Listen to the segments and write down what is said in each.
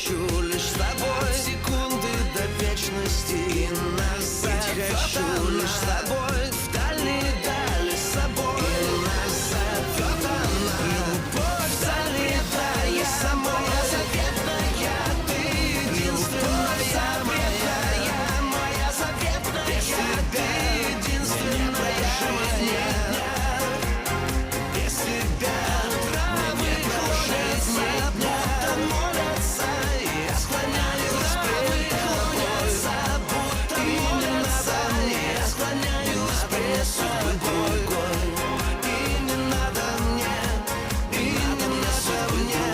хочу лишь с тобой секунды до вечности. И назад хочу лишь с тобой в дальние дали с собой. И назад вот она, любовь залетая самой заветная. Ты единственная моя заветная. Без тебя единственная жизнь. Без тебя травы клонятся, будто молятся. Я склоняюсь пред тобой, будто молятся. Я склоняюсь пред тобой. И не надо мне, и не надо мне,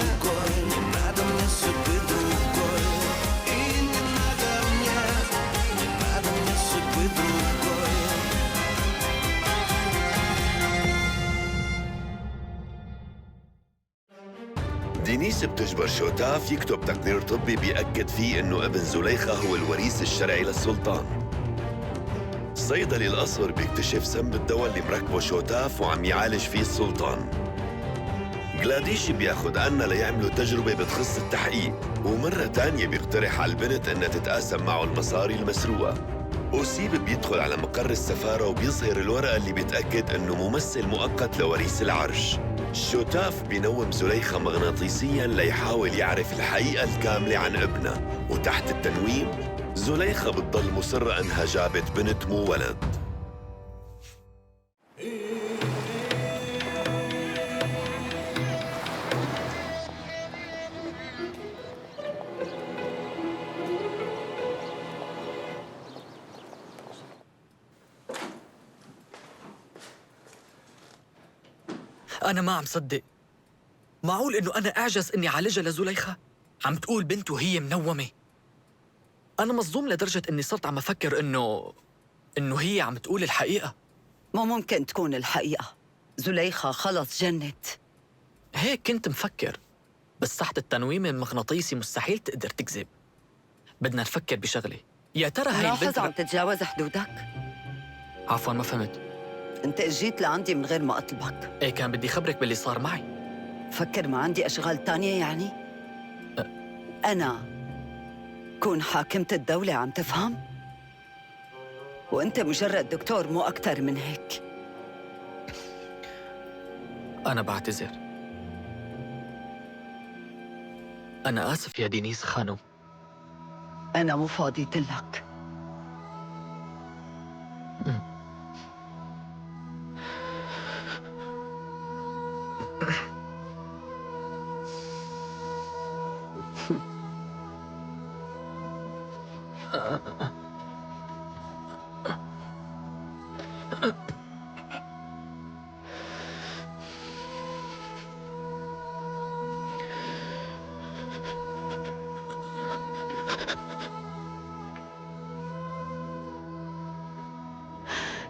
не надо мне судьбы другой. И не надо мне судьбы другой. دينيس بتجبر شوتاف يكتب تقرير طبي بيأكد فيه إنه ابن زليخة هو الوريث الشرعي للسلطان. الصيدلي الأصفر بيكتشف سم بالدواء اللي مركبه شوتاف وعم يعالج فيه السلطان. جلاديشي بياخد أنا ليعملوا تجربة بتخص التحقيق، ومرة تانية بيقترح على البنت إنها تتقاسم معه المصاري المسروقة. أوسيب بيدخل على مقر السفارة وبيظهر الورقة اللي بتأكد إنه ممثل مؤقت لوريث العرش. شوتاف بينوم زليخة مغناطيسياً ليحاول يعرف الحقيقة الكاملة عن ابنها، وتحت التنويم زليخة بتضل مصرة إنها جابت بنت مو ولد. أنا ما عم صدق. معقول إنه أنا أعجز إني أعالجها لزليخة؟ عم تقول بنت وهي منومة. أنا مصدوم لدرجة إني صرت عم أفكر إنه هي عم تقول الحقيقة. ما ممكن تكون الحقيقة. زليخة خلص جنت. هيك كنت مفكر، بس تحت التنويم المغناطيسي مستحيل تقدر تكذب. بدنا نفكر بشغلة. يا ترى هاي لاحظ البنت عم تتجاوز حدودك. عفواً ما فهمت. انت اجيت لعندي من غير ما اطلبك. إيه كان بدي خبرك باللي صار معي. فكر ما عندي اشغال تانية يعني؟ انا كون حاكمة الدولة، عم تفهم؟ وانت مجرد دكتور مو اكتر من هيك. أنا بعتذر. أنا آسف يا دينيس خانم. انا مو فاضية لك.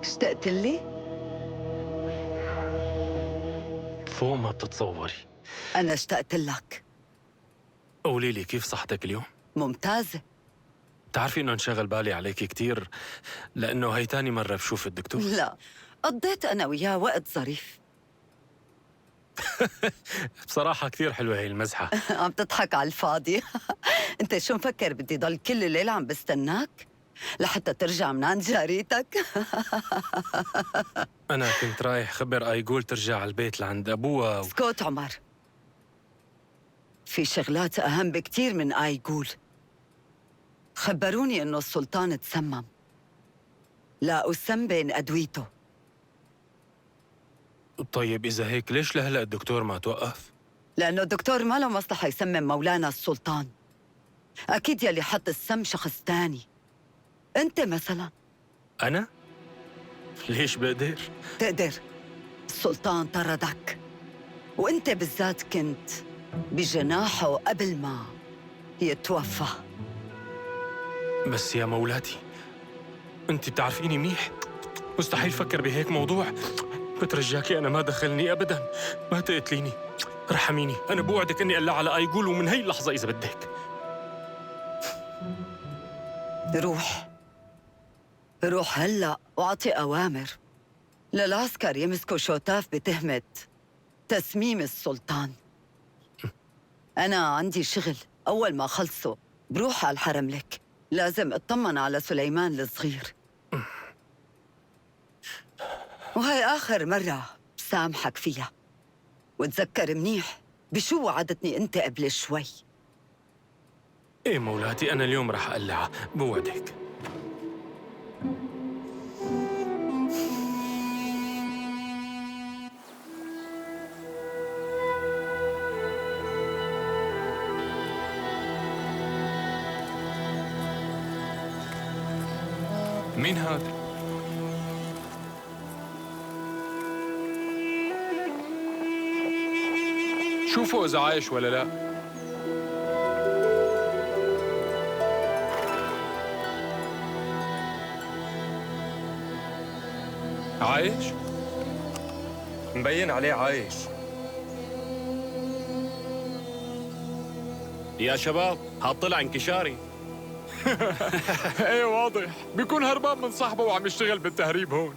اشتقت لي؟ فوق ما بتتصوري. انا اشتقت لك. قولي لي كيف صحتك اليوم؟ ممتازة. بتعرفي انه انشغل بالي عليكي كتير، لانه هي تاني مرة بشوف الدكتور. لا، قضيت انا وياه وقت ظريف. بصراحة كتير حلوة هي المزحة. عم تضحك على الفاضي. انت شو مفكر بدي ضل كل الليل عم بستناك لحتى ترجع من عند جاريتك؟ أنا كنت رايح خبر آيغول ترجع على البيت لعند أبوها اسكت عمر، في شغلات أهم بكتير من آيغول. خبروني إنه السلطان تسمم، لاقوا السم بين أدويته. طيب إذا هيك ليش لهلأ الدكتور ما توقف؟ لأنه الدكتور ما له مصلحة يسمم مولانا السلطان. أكيد يلي حط السم شخص تاني، أنت مثلاً. أنا؟ ليش بقدر؟ تقدر. السلطان طردك، وأنت بالذات كنت بجناحه قبل ما يتوفى. بس يا مولاتي أنت بتعرفيني منيح، مستحيل فكر بهيك موضوع. بترجاكي أنا ما دخلني أبداً، ما تقتليني، ارحميني. أنا بوعدك إني أقلع على آيغول ومن هي اللحظة إذا بدك. روح هلأ واعطي أوامر للعسكر يمسكوا شوتاف بتهمة تسميم السلطان. أنا عندي شغل أول ما خلصوا بروح على الحرم لك. لازم اطمن على سليمان الصغير. وهي آخر مرة سامحك فيها، وتذكر منيح بشو وعدتني أنت قبل شوي. ايه مولاتي، أنا اليوم رح أقلعها، بوعدك. مين هاد؟ شوفوا إذا عايش ولا لا. عايش؟ مبين عليه عايش. يا شباب، هاد طلع انكشاري. ايه واضح، بيكون هربان من صاحبه وعم يشتغل بالتهريب هون.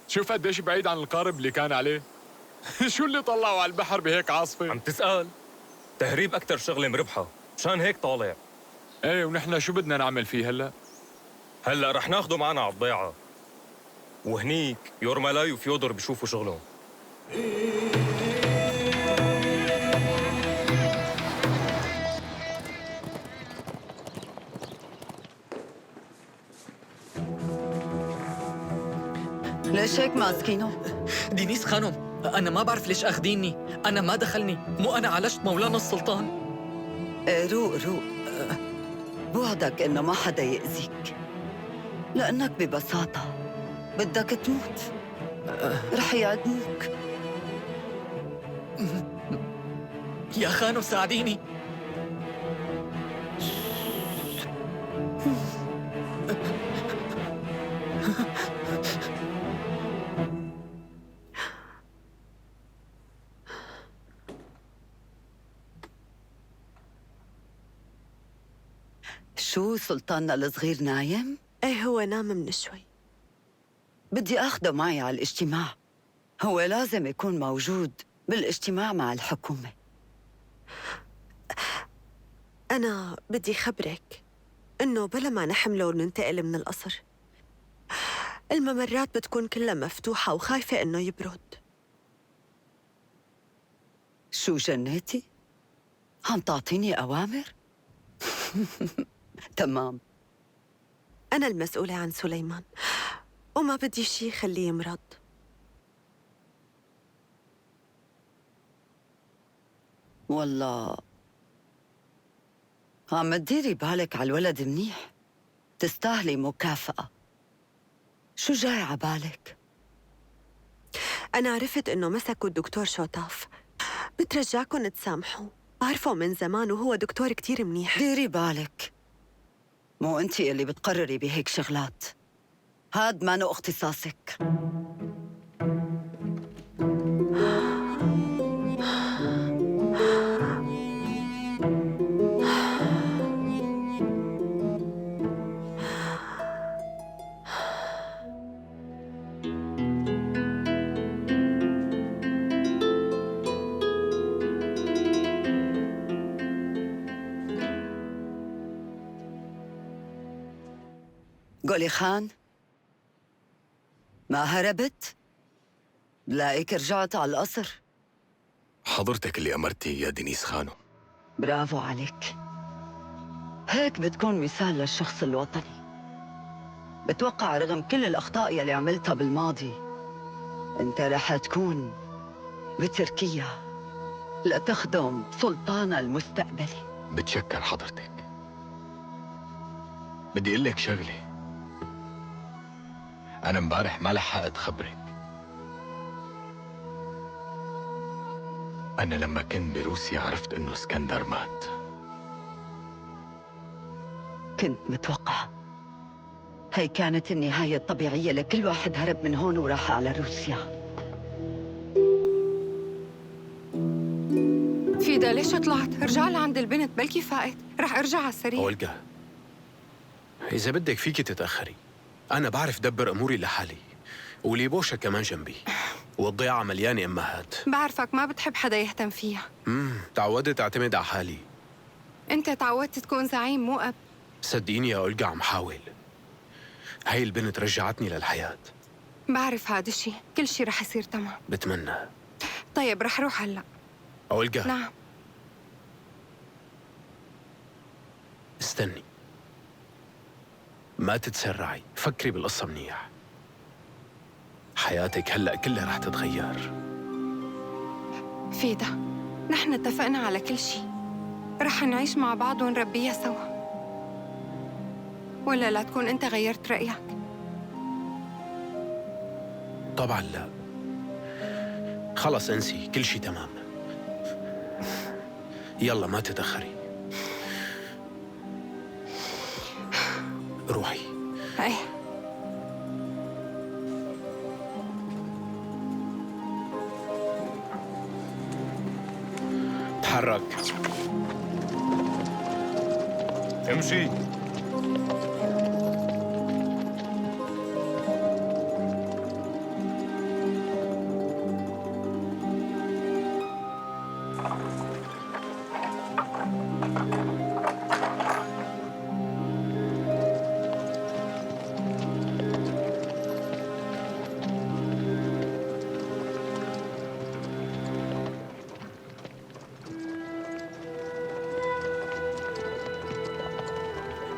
شوف قديش بعيد عن القارب اللي كان عليه. شو اللي طلعه على البحر بهيك عاصفة؟ عم تسأل؟ تهريب أكتر شغلة مربحة، مشان هيك طالع. ايه، ونحن شو بدنا نعمل فيه هلا؟ هلا رح ناخده معنا على الضيعة، وهنيك يورمالاي وفيودور بيشوفوا شغلهم. ليش هيك ماسكينه؟ دينيس خانم، أنا ما بعرف ليش أخديني. أنا ما دخلني، مو أنا عالجت مولانا السلطان. روق. بوعدك إنه ما حدا يأذيك، لأنك ببساطة بدك تموت. رح يعدموك. يا خانم ساعديني. شو سلطاننا الصغير نايم؟ ايه هو نام من شوي. بدي أخده معي على الاجتماع. هو لازم يكون موجود بالاجتماع مع الحكومة. أنا بدي خبرك إنه بلا ما نحمله وننتقل من القصر، الممرات بتكون كلها مفتوحة وخايفة إنه يبرد. شو جنيتي؟ عم تعطيني أوامر؟ تمام. أنا المسؤولة عن سليمان، وما بدي شي يخليه يمرض. والله عم تديري بالك على الولد منيح، تستاهلي مكافأة. شو جاي عبالك؟ أنا عرفت إنه مسكوا الدكتور شوتاف، بترجاكم تسامحوا، بعرفه من زمان وهو دكتور كتير منيح. ديري بالك، مو انتي اللي بتقرري بهيك شغلات، هاد مانو اختصاصك. قولي خان، ما هربت؟ بلاقيك رجعت على القصر. حضرتك اللي أمرتي يا دينيس خانم. برافو عليك، هيك بتكون مثال للشخص الوطني. بتوقع رغم كل الأخطاء يلي عملتها بالماضي، انت رح تكون بتركيا لتخدم سلطانها المستقبلي. بتشكر حضرتك. بدي أقول لك شغلة، أنا امبارح ما لحقت خبرك. أنا لما كنت بروسيا عرفت إنه اسكندر مات. كنت متوقعة. هي كانت النهاية الطبيعية لكل واحد هرب من هون وراح على روسيا. فيدا ليش طلعت؟ ارجع لعند البنت بلكي فائت، رح ارجع على السريع. أولجا، إذا بدك فيكي تتأخري، أنا بعرف دبر أموري لحالي، وليبوشا كمان جنبي، والضيعة مليانة أمهات. بعرفك ما بتحب حدا يهتم فيها. تعودت أعتمد على حالي. أنت تعودت تكون زعيم مو أب. صدقيني يا أولجا عم حاول. هاي البنت رجعتني للحياة. بعرف هذا الشيء، كل شيء رح يصير تمام. بتمنى. طيب رح روح هلأ. أولجا. نعم. استني، ما تتسرعي، فكري بالقصة منيح. حياتك هلأ كلها رح تتغير. فيدا، نحن اتفقنا على كل شيء، رح نعيش مع بعض ونربيها سوا. ولا لا تكون أنت غيرت رأيك؟ طبعا لا. خلص انسي، كل شيء تمام. يلا ما تتأخري. روحي. ايه. تحرك. امشي.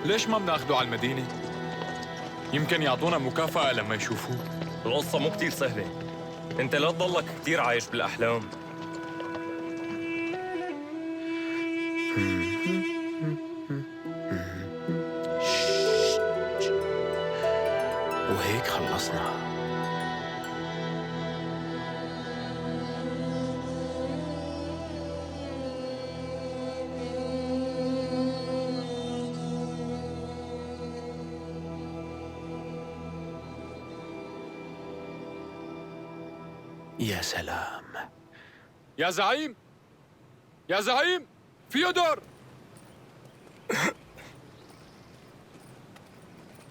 ليش ما بناخده على المدينة؟ يمكن يعطونا مكافأة لما يشوفوه. القصة مو كتير سهلة. انت لا تضلك كتير عايش بالأحلام. وهيك خلصنا. يا سلام. يا زعيم! يا زعيم! فيودور!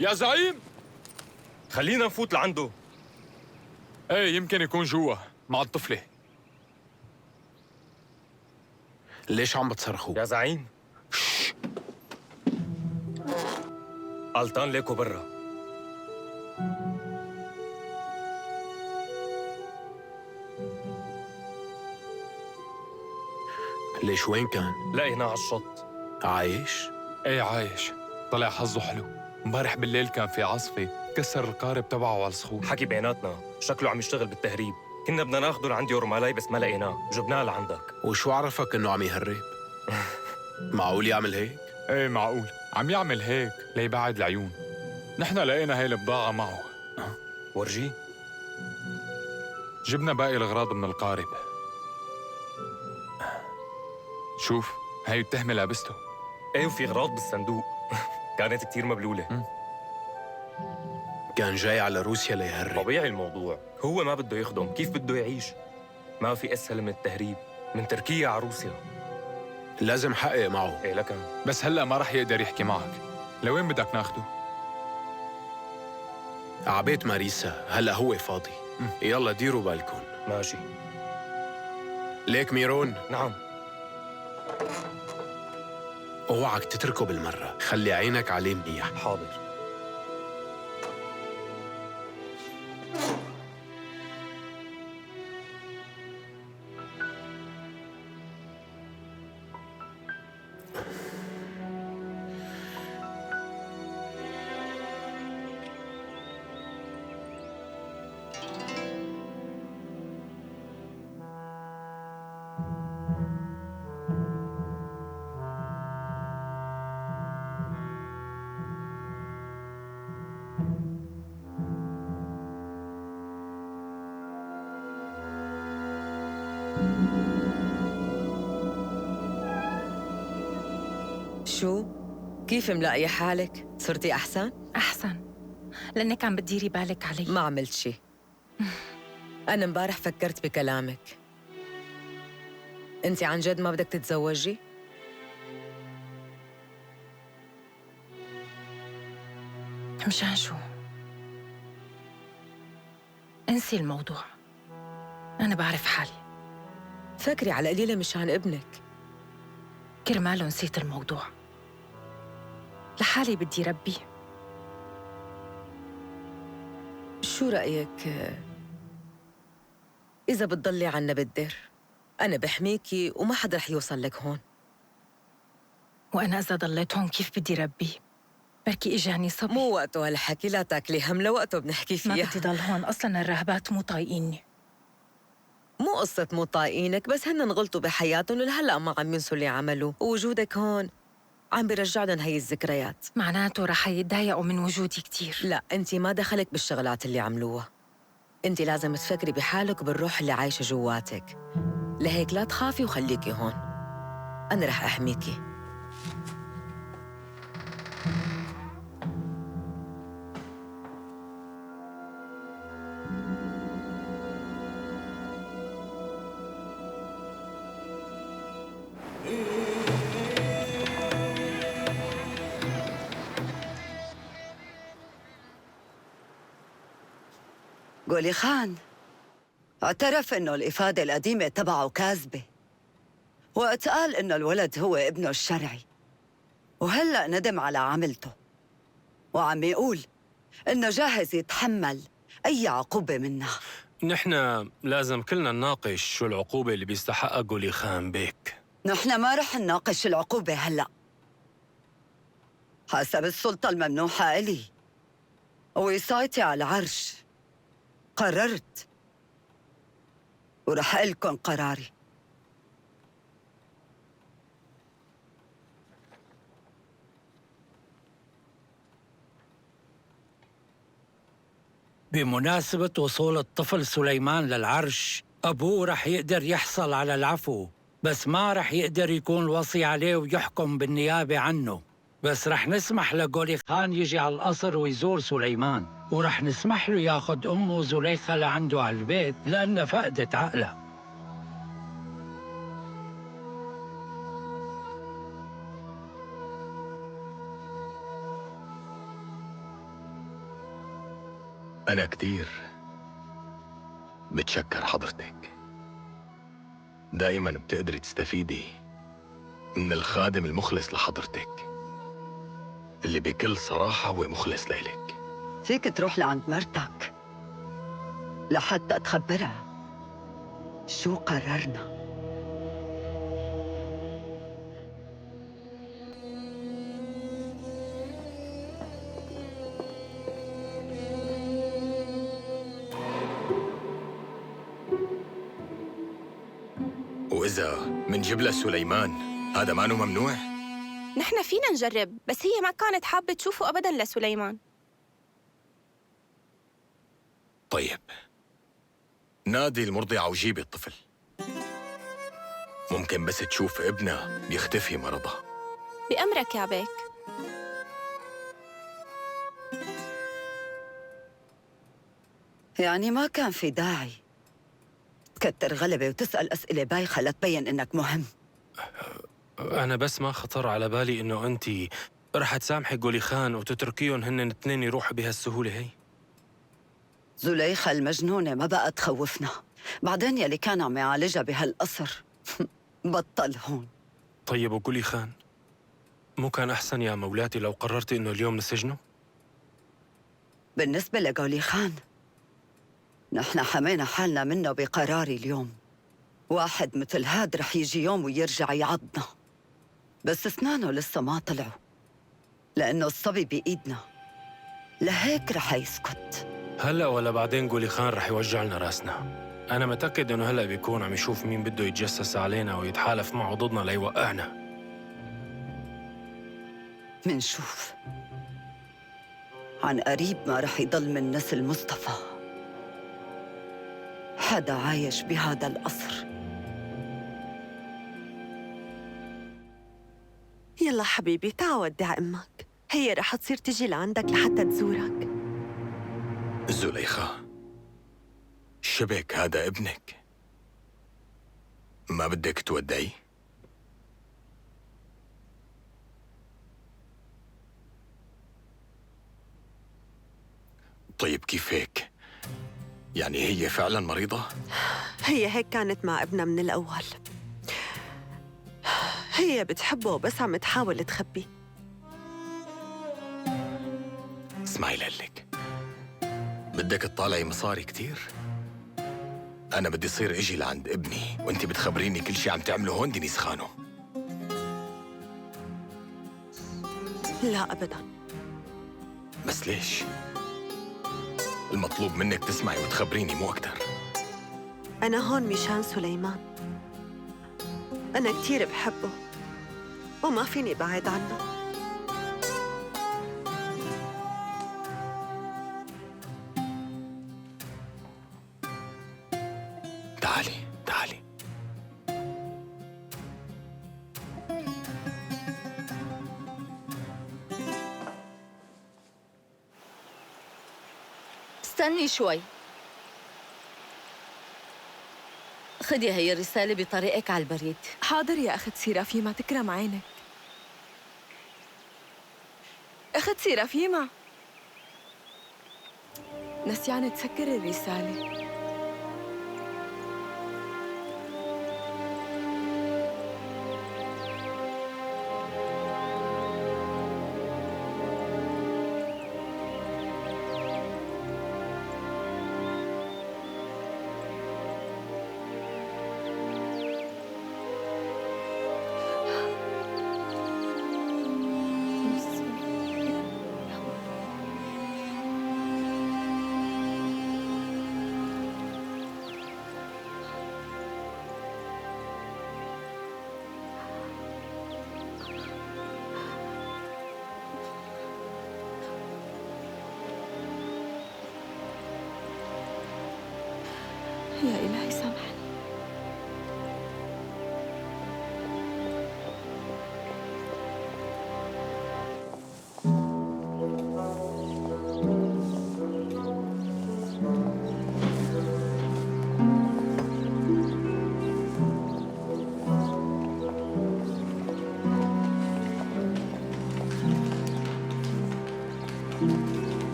يا زعيم! خلينا نفوت لعنده. ايه يمكن يكون جوا مع الطفلة. ليش عم بتصرخوا؟ يا زعيم. قلطان ليكو برا. ليش وين كان؟ لقيناه على الشط. عايش؟ ايه عايش، طلع حظه حلو. امبارح بالليل كان في عاصفة كسر القارب تبعه على الصخور. حكي بيناتنا، شكله عم يشتغل بالتهريب. كنا بدنا ناخده لعند يورمالاي بس ما لقيناه، جبناه لعندك. وشو عرفك انه عم يهرب؟ معقول يعمل هيك؟ ايه معقول، عم يعمل هيك ليبعد العيون. نحن لقينا هاي البضاعة معه. ورجيه. جبنا باقي الأغراض من القارب. شوف، هاي التهمة لابسته. ايه وفي اغراض بالصندوق. كانت كتير مبلولة. كان جاي على روسيا ليهرب. طبيعي الموضوع، هو ما بده يخدم، كيف بده يعيش؟ ما في اسهل من التهريب، من تركيا على روسيا. لازم حقق معه. ايه لكن بس هلأ ما رح يقدر يحكي معك. لوين بدك ناخده؟ عبيت ماريسا، هلأ هو فاضي. يلا ديروا بالكم. ماشي. ليك ميرون؟ نعم. اوعك تتركه بالمرة، خلي عينك عليه منيح. حاضر. شو؟ كيف ملاقية حالك؟ صرتي أحسن؟ أحسن، لأنك عم بتديري بالك علي. ما عملت شي. أنا امبارح فكرت بكلامك. أنت عن جد ما بدك تتزوجي؟ مشان شو؟ انسي الموضوع، أنا بعرف حالي. فكري على قليلة مشان ابنك. كرماله نسيت الموضوع. لحالي بدي ربي. شو رأيك إذا بتضلي عنا بالدير؟ أنا بحميكي وما حدا رح يوصل لك هون. وأنا إذا ضليت هون كيف بدي ربي؟ بركي إجاني صبي. مو وقته هالحكي، لا تاكلي هم، لوقته بنحكي فيها. ما بدي ضل هون، أصلاً الراهبات مو طايقيني. مو قصة مو طايقينك، بس هن غلطوا بحياتهم ولهلأ ما عم ينسوا اللي عملوا، ووجودك هون عم بيرجع لهم هي الذكريات. معناته رح يتضايقوا من وجودي كتير. لا، انتي ما دخلك بالشغلات اللي عملوها. انتي لازم تفكري بحالك وبالروح اللي عايشة جواتك. لهيك لا تخافي وخليكي هون، أنا رح أحميكي. قولي خان اعترف إنه الإفادة القديمة تبعه كاذبة، وقت قال إنه الولد هو ابنه الشرعي، وهلأ ندم على عملته، وعم يقول إنه جاهز يتحمل أي عقوبة منها. نحن لازم كلنا نناقش شو العقوبة اللي بيستحقها قولي خان بيك. نحن ما رح نناقش العقوبة هلأ، حسب السلطة الممنوحة إلي ووصايتي على العرش. قررت ورح أقلكن قراري. بمناسبة وصول الطفل سليمان للعرش، أبوه رح يقدر يحصل على العفو، بس ما رح يقدر يكون وصي عليه ويحكم بالنيابة عنه. بس رح نسمح لقولي خان يجي على القصر ويزور سليمان، ورح نسمح له ياخد أمه زليخة لعنده على البيت لأنها فقدت عقلها. أنا كتير بتشكر حضرتك. دايما بتقدري تستفيدي من الخادم المخلص لحضرتك، اللي بكل صراحة هو مخلص لإلك. فيك تروح لعند مرتك لحتى تخبرها شو قررنا. وإذا منجيب لها سليمان هذا مانو ممنوع؟ نحن فينا نجرب، بس هي ما كانت حابة تشوفه أبداً لسليمان. طيب، نادي المرضعة وجيبي الطفل. ممكن بس تشوف ابنها بيختفي مرضها. بأمرك يا بيك. يعني ما كان في داعي تكتر غلبة وتسأل أسئلة بايخة لتبين إنك مهم. أنا بس ما خطر على بالي إنه أنت رح تسامحي قولي خان وتتركيهم هن الاثنين يروحوا بهالسهولة هي. زليخة المجنونة ما بقى تخوفنا، بعدين يلي كان عم يعالجها بهالقصر بطل هون. طيب وقولي خان، مو كان أحسن يا مولاتي لو قررتي إنه اليوم نسجنه؟ بالنسبة لقولي خان، نحن حمينا حالنا منه بقراري اليوم. واحد مثل هاد رح يجي يوم ويرجع يعضنا، بس اسنانه لسه ما طلعوا لأنه الصبي بإيدنا، لهيك رح يسكت. هلأ ولا بعدين قولي خان رح يوجع لنا راسنا. أنا متأكد إنه هلأ بيكون عم يشوف مين بده يتجسس علينا ويتحالف معه ضدنا ليوقعنا. منشوف. عن قريب ما رح يضل من نسل مصطفى حدا عايش بهذا القصر. يلا حبيبي تعا ودع أمك، هي رح تصير تجي لعندك لحتى تزورك. زليخة، شبك هذا ابنك، ما بدك تودعيه؟ طيب كيف هيك؟ يعني هي فعلا مريضة؟ هي هيك كانت مع ابنها من الأول. هي بتحبه بس عم تحاول تخبي. اسمعي لك، بدك تطالعي مصاري كتير؟ أنا بدي صير إجي لعند ابني وأنت بتخبريني كل شي عم تعمله هون دينيس خانو. لا أبداً. بس ليش؟ المطلوب منك تسمعي وتخبريني مو أكتر. أنا هون مشان سليمان. أنا كتير بحبه وما فيني بعد عنه. تعالي تعالي. استني شوي. خدي هي الرسالة بطريقك على البريد. حاضر يا أخت سيرافيما، تكرم عينك. أخت سيرافيما، نسيانة تسكر الرسالة. يا إلهي سامحني.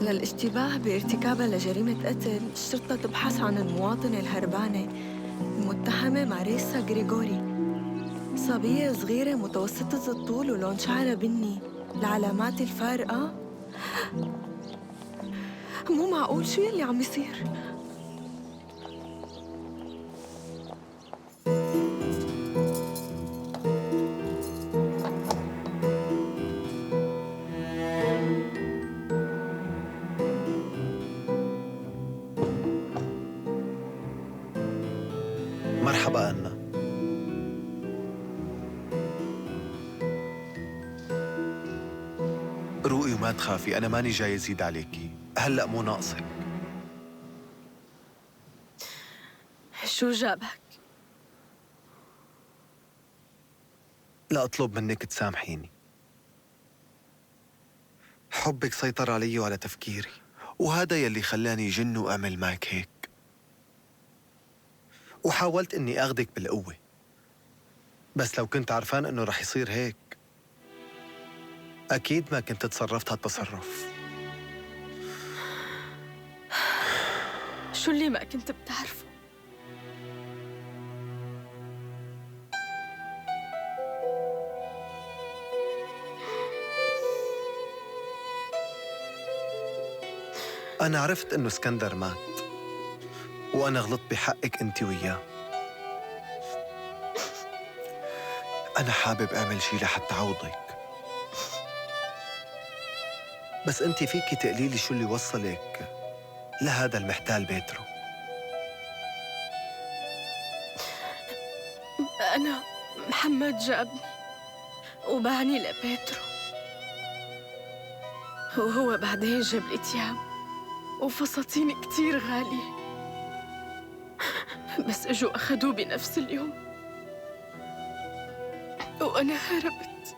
للاشتباه بارتكابها لجريمة قتل، الشرطة تبحث عن المواطنة الهربانة المتهمة ماريسا غريغوري، صبية صغيرة متوسطة الطول ولون شعرها بني. العلامات الفارقة مو معقول، شو يلي عم يصير؟ مرحبا أنا. روقي وما تخافي، أنا ماني جاي أزيد عليكي، هلأ مو ناقصك. شو جابك؟ لا أطلب منك تسامحيني. حبك سيطر علي وعلى تفكيري، وهذا يلي خلاني جن وأعمل معك هيك. وحاولت إني أخدك بالقوة، بس لو كنت عرفان إنه رح يصير هيك أكيد ما كنت تصرفت هالتصرف. شو اللي ما كنت بتعرفه؟ أنا عرفت إنه اسكندر مات، وأنا غلطت بحقك أنت وياه. أنا حابب أعمل شي لحتى أعوضك، بس أنت فيكي تقليلي شو اللي وصلك لهذا المحتال بيترو. أنا محمد جابني وباعني لبيترو، وهو بعدين جاب لي تياب وفساتين كتير غالية، بس اجوا أخدوه بنفس اليوم وأنا هربت.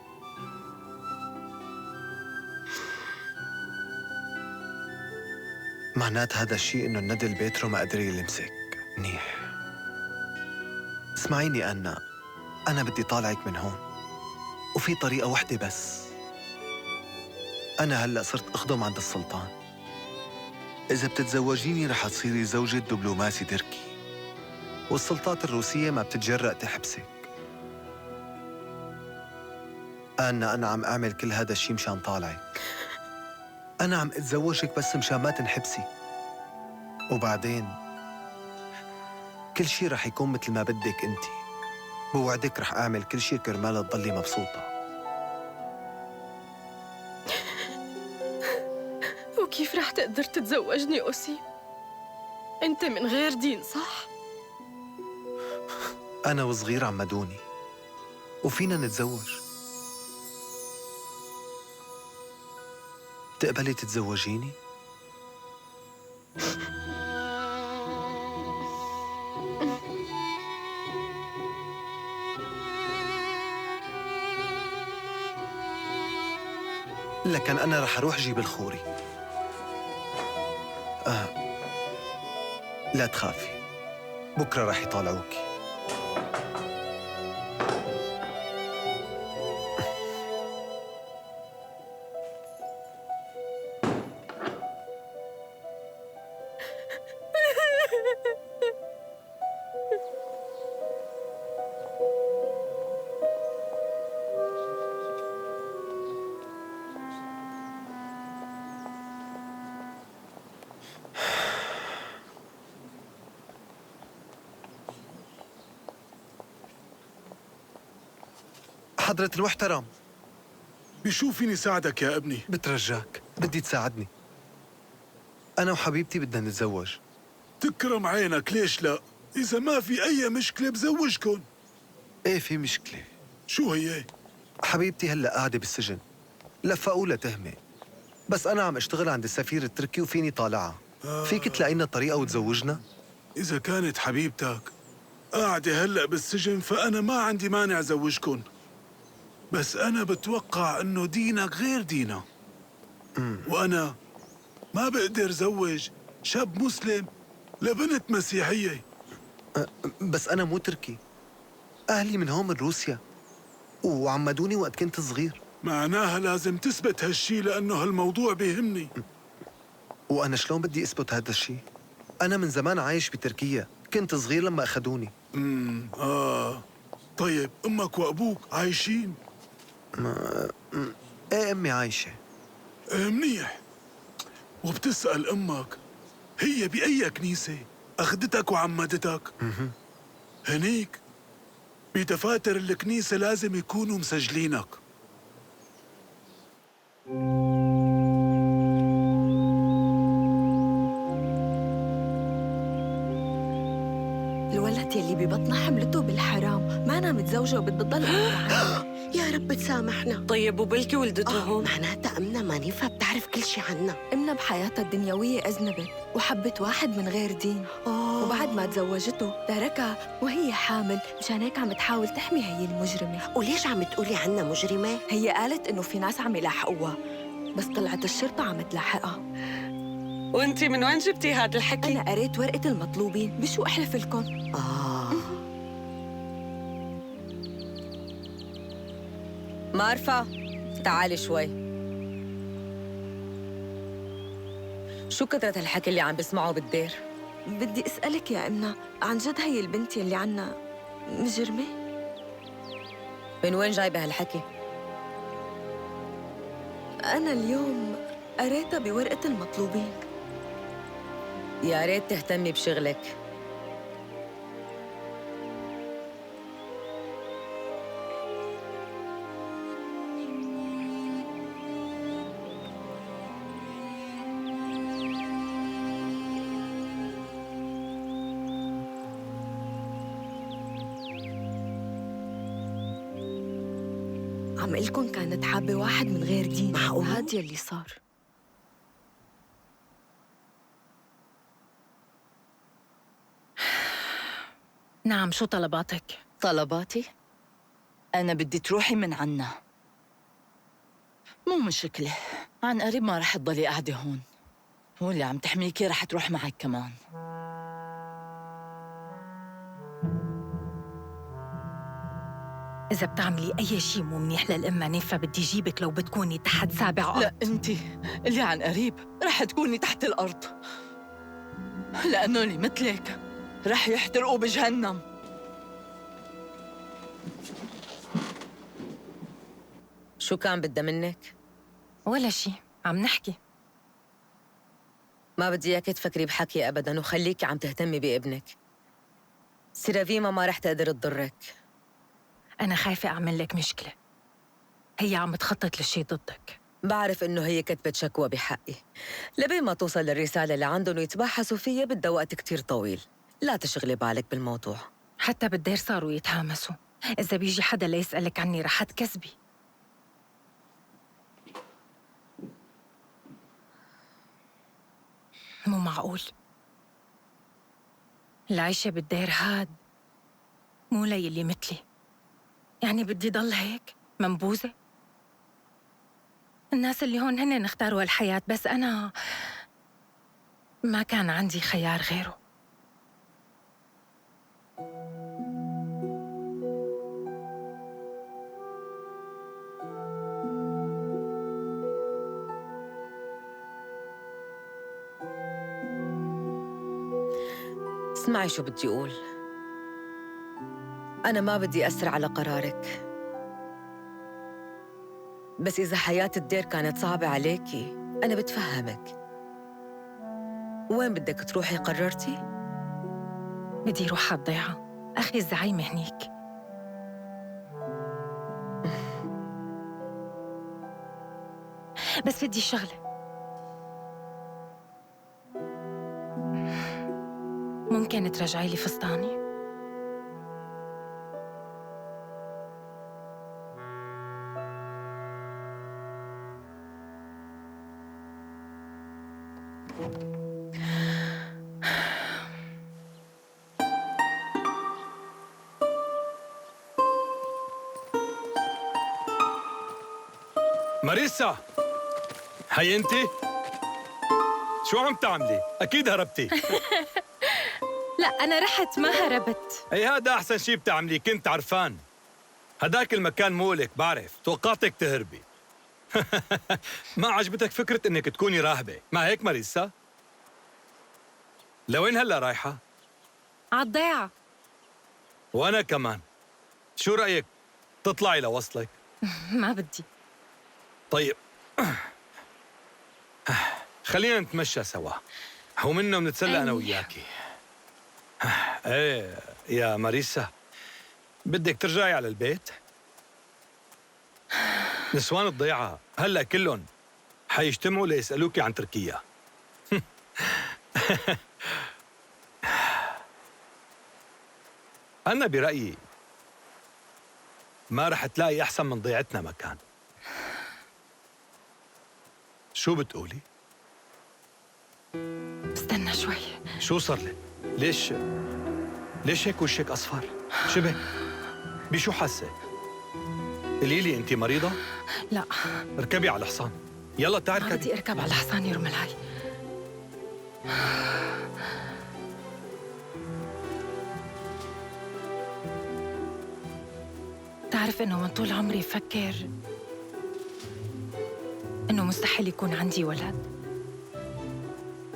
معنات هذا الشيء إنه الندل بيترو ما قدر يلمسك منيح. اسمعيني أنا بدي طالعك من هون، وفي طريقة واحدة بس. أنا هلأ صرت أخدم عند السلطان. إذا بتتزوجيني رح تصيري زوجة دبلوماسي تركي، والسلطات الروسية ما بتتجرأ تحبسك. أنا عم أعمل كل هذا الشيء مشان طالعك. أنا عم أتزوجك بس مشان ما تنحبسي. وبعدين كل شيء رح يكون مثل ما بدك أنت. بوعدك رح أعمل كل شيء كرمال تضلي مبسوطة. وكيف رح تقدر تتزوجني أوسي؟ أنت من غير دين صح؟ أنا وصغير عمدوني وفينا نتزوج. تقبلي تتزوجيني؟ لكن أنا رح أروح جيب الخوري. لا تخافي، بكرة رح يطالعوكي. حضرة المحترم، بشو فيني ساعدك يا ابني؟ بترجاك بدي تساعدني. أنا وحبيبتي بدنا نتزوج. تكرم عينك، ليش لا؟ إذا ما في أي مشكلة بزوجكن. إيه في مشكلة. شو هي؟ حبيبتي هلأ قاعدة بالسجن، لفقوا لها تهمة، بس أنا عم أشتغل عند السفير التركي وفيني طالعها. فيك تلاقينا طريقة وتزوجنا؟ إذا كانت حبيبتك قاعدة هلأ بالسجن فأنا ما عندي مانع زوجكن، بس أنا بتوقع إنه دينك غير دينا. وأنا ما بقدر زوج شاب مسلم لبنت مسيحية. بس أنا مو تركي، أهلي من هون من روسيا وعمدوني وقت كنت صغير. معناها لازم تثبت هالشي لأنه هالموضوع بيهمني. وأنا شلون بدي أثبت هذا الشيء؟ أنا من زمان عايش بتركيا، كنت صغير لما أخذوني. طيب أمك وأبوك عايشين؟ إيه أمي عايشة. منيح. وبتسأل أمك هي بأي كنيسة أخذتك وعمدتك؟ هنيك بدفاتر الكنيسة لازم يكونوا مسجلينك. الولد يلي ببطنها حملته بالحرام، ما أنا متزوجة وبدي تضل عنها. يا رب تسامحنا. طيب وبلكي ولدته هون؟ معناتها أمنا مانيفا بتعرف كل شي عنا. أمنا بحياتها الدنيوية أذنبت وحبت واحد من غير دين. وبعد ما تزوجته تركها وهي حامل، مشان هيك عم تحاول تحمي هي المجرمة. وليش عم تقولي عنا مجرمة؟ هي قالت إنه في ناس عم يلاحقوها، بس طلعت الشرطة عم تلاحقها. وانتي من وين جبتي هذا الحكي؟ أنا قريت ورقة المطلوبين، بشو أحلف لكم؟ مارفا تعالي شوي. شو كثرة الحكي اللي عم بسمعه بالدير؟ بدي أسألك يا أمنا، عن جد هي البنت يلي عنا مجرمة؟ من وين جايبة هالحكي؟ أنا اليوم قريتها بورقة المطلوبين. يا ريت تهتمي بشغلك. عم قلكن كانت حابة واحد من غير دين. معقول؟ هاد يلي صار. نعم، شو طلباتك؟ طلباتي؟ أنا بدي تروحي من عنا. مو مشكلة، عن قريب ما رح تضلي قاعدة هون، واللي عم تحميكي رح تروح معك كمان. إذا بتعملي أي شيء مو منيح للأم نيفا بدي جيبك لو بتكوني تحت سابع أرض. لا أنتي اللي عن قريب رح تكوني تحت الأرض، لأنه اللي مثلك رح يحترقوا بجهنم. شو كان بدها منك؟ ولا شي، عم نحكي. ما بدي اياكي تفكري بحكي ابدا وخليكي عم تهتمي بابنك. سيرافيما ما رح تقدر تضرك. أنا خايفة أعمل لك مشكلة. هي عم تخطط لشي ضدك. بعرف إنه هي كتبت شكوى بحقي. لبين ما توصل للرسالة اللي عندهم ويتباحثوا فيها بدها وقت كتير طويل. لا تشغلي بالك بالموضوع. حتى بالدير صاروا يتهامسوا. إذا بيجي حدا ليسألك عني رح تكذبي. مو معقول. العيشة بالدير هاد مو ليلي مثلي. يعني بدي ضل هيك منبوذة؟ الناس اللي هون هن اختاروا هالحياة، بس أنا ما كان عندي خيار غيره. اسمعي شو بدي أقول. أنا ما بدي أسر على قرارك، بس إذا حياة الدير كانت صعبة عليكي أنا بتفهمك. وين بدك تروحي قررتي؟ بدي روح على الضيعة، أخي الزعيمة هنيك. بس بدي شغلة. ممكن ترجعي لي فستاني؟ ماريسا، هي انت؟ شو عم تعملي؟ اكيد هربتي. لا أنا رحت ما هربت. اي هذا احسن شيء بتعمليه، كنت عرفان. هداك المكان مو لك، بعرف، توقعتك تهربي. ما عجبتك فكرة انك تكوني راهبة، ما هيك ماريسا؟ لوين هلا رايحة؟ عالضيعة. وانا كمان. شو رأيك تطلعي لوصلك؟ ما بدي. طيب خلينا نتمشى سوا ومنه بنتسلى انا وياكي. ايه يا ماريسا، بدك ترجعي على البيت؟ نسوان الضيعة هلا كلهم حيجتمعوا ليسألوكي عن تركيا. أنا برأيي ما رح تلاقي أحسن من ضيعتنا مكان. شو بتقولي؟ استنى شوي. شو صار لك؟ ليش هيك وشك أصفر؟ شبه بشو حاسة؟ قولي لي أنت مريضة؟ لا. اركبي على الحصان. يلا تعال ما بدي أركب على الحصان يا رملاي. تعرف إنه من طول عمري فكر إنه مستحيل يكون عندي ولد.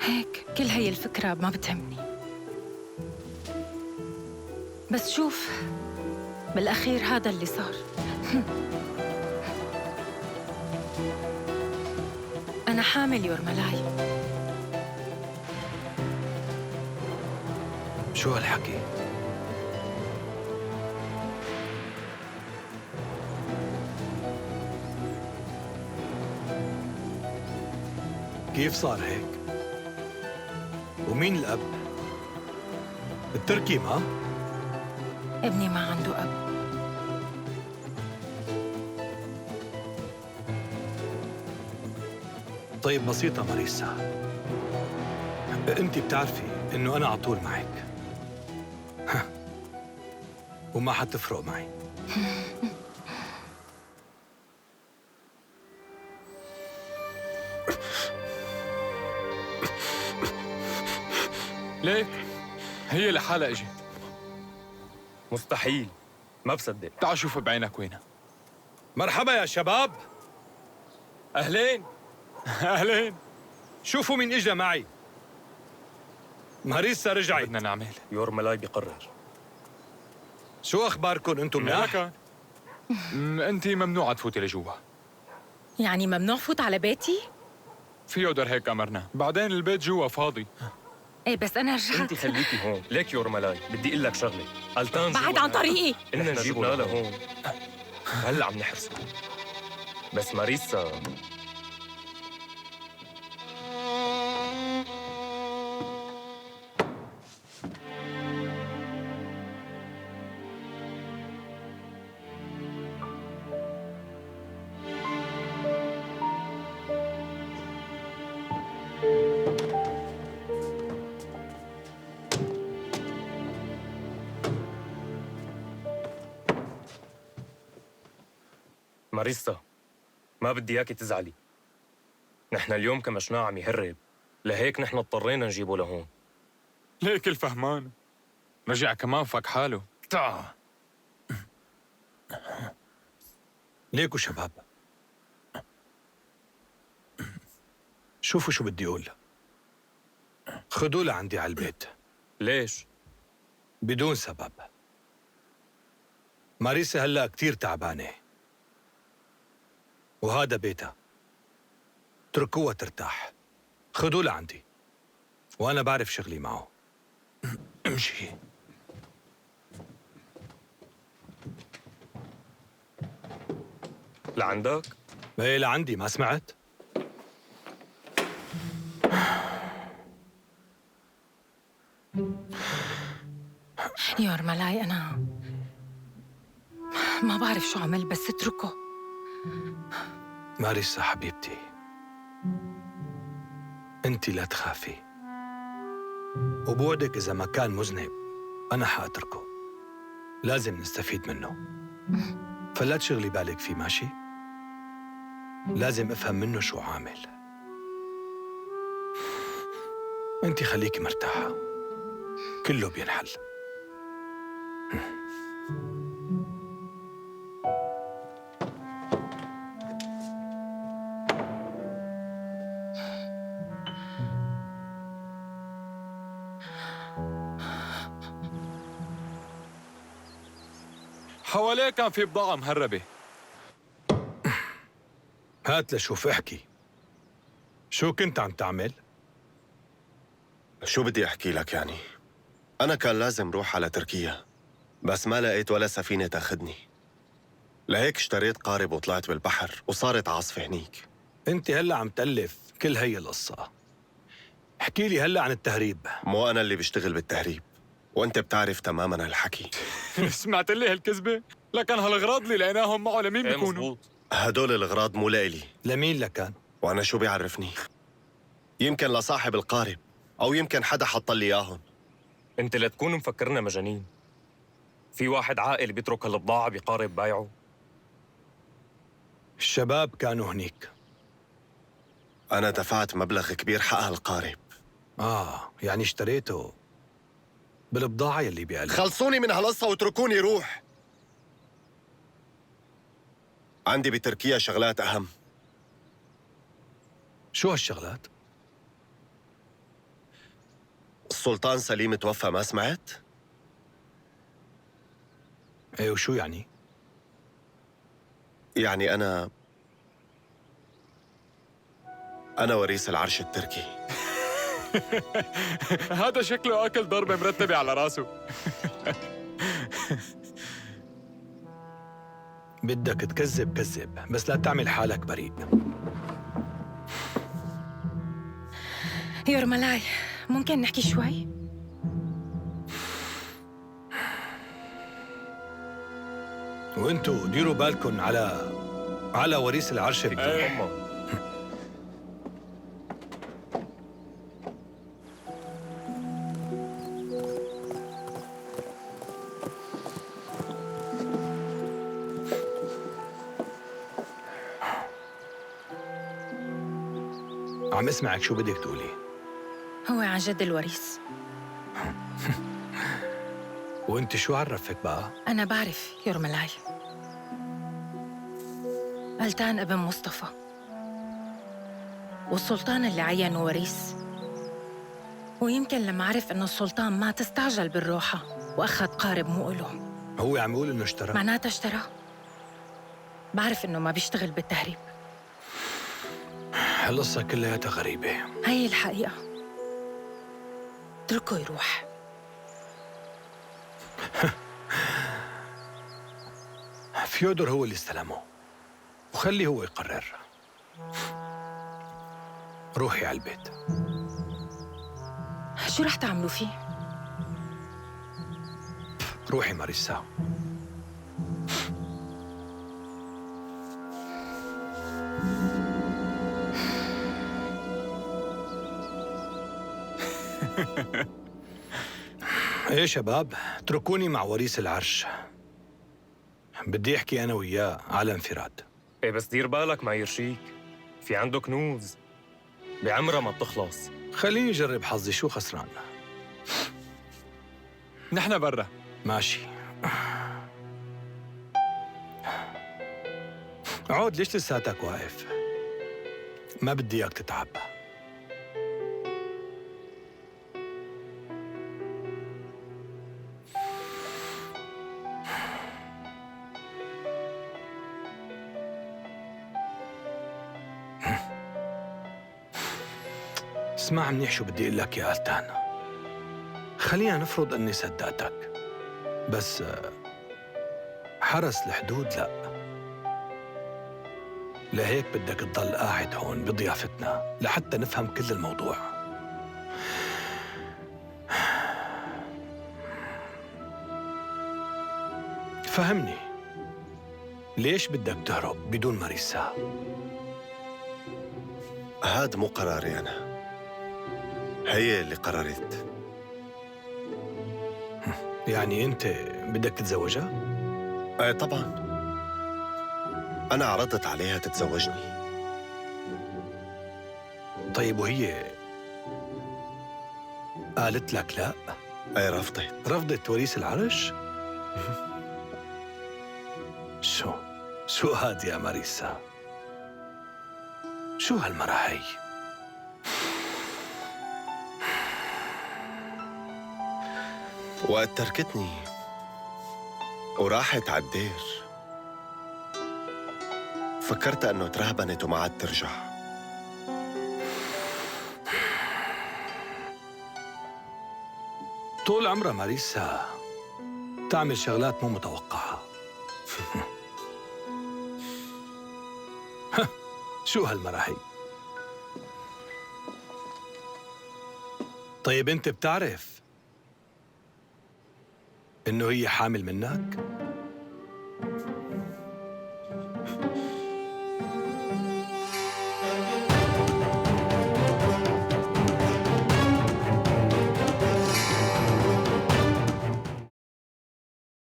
هيك كل هي الفكرة ما بتهمني. بس شوف بالأخير هذا اللي صار. أنا حامل يورملاي. شو هالحكي؟ كيف صار هيك؟ ومين الأب؟ التركي ما؟ ابني ما عنده أب. طيب بسيطة ماريسا، أنت بتعرفي إنه أنا على طول معك. وما حتفرق معي. ليك هي لحالها اجت. مستحيل، ما بصدق. تعال شوف بعينك وينها. مرحبا يا شباب. أهلين. أهلين. شوفوا مين إجا معي. ماريسا رجعت. بدنا نعمل يورملاي بيقرر. شو اخباركم انتم منيح؟ انت ممنوعه تفوتي لجوا. يعني ممنوع فوت على بيتي؟ في يقدر هيك امرنا، بعدين البيت جوا فاضي. ايه بس انا رجعت. انت خليكي هون. ليك يورملاي بدي اقول لك شغله. التان بعد عن طريقي. إننا جبنا لهون هلا عم نحرسه. بس ماريسا ماريسا ما بدي اياكي تزعلي. نحن اليوم كمشناه عم يهرب، لهيك نحن اضطرينا نجيبه لهون. ليك الفهمان رجع كمان فك حاله. ليكوا شباب، شوفوا شو بدي اقول. خذوه لعندي على البيت. ليش؟ بدون سبب. ماريسا هلا كتير تعبانه وهذا بيتها، اتركوها ترتاح. خذوه لعندي وانا بعرف شغلي معه. امشي. لعندك؟ ايه لعندي، ما سمعت؟ يورملاي أنا ما بعرف شو عمل، بس اتركه. ماريسا حبيبتي، انت لا تخافي، وبوعدك اذا ما كان مذنب انا حاتركه. لازم نستفيد منه، فلا تشغلي بالك فيه. ماشي؟ لازم افهم منه شو عامل. انت خليكي مرتاحة، كله بينحل. حواليه كان في بضاعة مهربة. هات لشوف، احكي. شو كنت عم تعمل؟ شو بدي أحكي لك يعني؟ أنا كان لازم روح على تركيا، بس ما لقيت ولا سفينة تاخدني. لهيك اشتريت قارب وطلعت بالبحر وصارت عاصفة هنيك. انت هلا عم تألف كل هي القصة. احكي لي هلا عن التهريب. مو أنا اللي بشتغل بالتهريب، وأنت بتعرف تماماً هالحكي. سمعت لي هالكذبة؟ لكن هالغراض اللي لقيناهم معه لمين بيكونوا؟ هدول الأغراض مو لإلي. لمين لكان؟ وأنا شو بيعرفني؟ يمكن لصاحب القارب، أو يمكن حدا حط لي إياهم. انت لا تكون مفكرنا مجانين. في واحد عاقل بيترك هالبضاعة بقارب بايعه؟ الشباب كانوا هنيك. أنا دفعت مبلغ كبير حق هالقارب. يعني اشتريته بالبضاعة يلي بيقلب. خلصوني من هالقصة واتركوني روح. عندي بتركيا شغلات أهم. شو هالشغلات؟ السلطان سليم توفى، ما سمعت؟ ايه، وشو يعني؟ يعني أنا وريث العرش التركي. هذا شكله أكل ضربة مرتبة على راسه. بدك تكذب كذب، بس لا تعمل حالك بريء. يورملاي ممكن نحكي شوي؟ وانتوا ديروا بالكم على وريث العرش الكريم. عم اسمعك، شو بدك تقولي؟ هو عن جد الوريث. وانت شو عرفك بقى؟ أنا بعرف يورملاي. ألتان ابن مصطفى، والسلطان اللي عينه وريث ويمكن لما عرف إنه السلطان ما تستعجل بالروحة وأخذ قارب مو إله. هو عم يقول انه اشترى. معناتها اشترى. بعرف إنه ما بيشتغل بالتهريب. القصة كلياتها غريبة. هي الحقيقة. اتركه يروح. فيودور هو اللي استلمه، وخليه هو يقرر. روحي على البيت. شو رح تعملوا فيه؟ روحي ماريسا. ايه شباب، اتركوني مع وريث العرش. بدي احكي انا وياه على انفراد. ايه بس دير بالك مع يرشيك، في عنده كنوز بعمرها ما بتخلص. خليني اجرب حظي، شو خسران؟ نحن برا. ماشي. عود، ليش لساتك واقف؟ ما بدي اياك تتعب. اسمع منيح شو بدي اقول لك يا التان. خلينا نفرض اني صدقتك، بس حرس الحدود لا. لهيك بدك تضل قاعد هون بضيافتنا لحتى نفهم كل الموضوع. فهمني، ليش بدك تهرب بدون ماريسا؟ هاد مو قراري أنا، هي اللي قررت. يعني أنت بدك تتزوجها؟ ايه طبعا، أنا عرضت عليها تتزوجني. طيب وهي قالت لك لا؟ ايه رفضت. رفضت وريث العرش؟ شو هاد يا ماريسا؟ شو هالمرة هي؟ وقت تركتني وراحت عالدير فكرت انه ترهبنت وما عاد ترجع. طول عمرها ماريسا تعمل شغلات مو متوقعة. شو هالمرة هي؟ طيب انت بتعرف انه هي حامل منك؟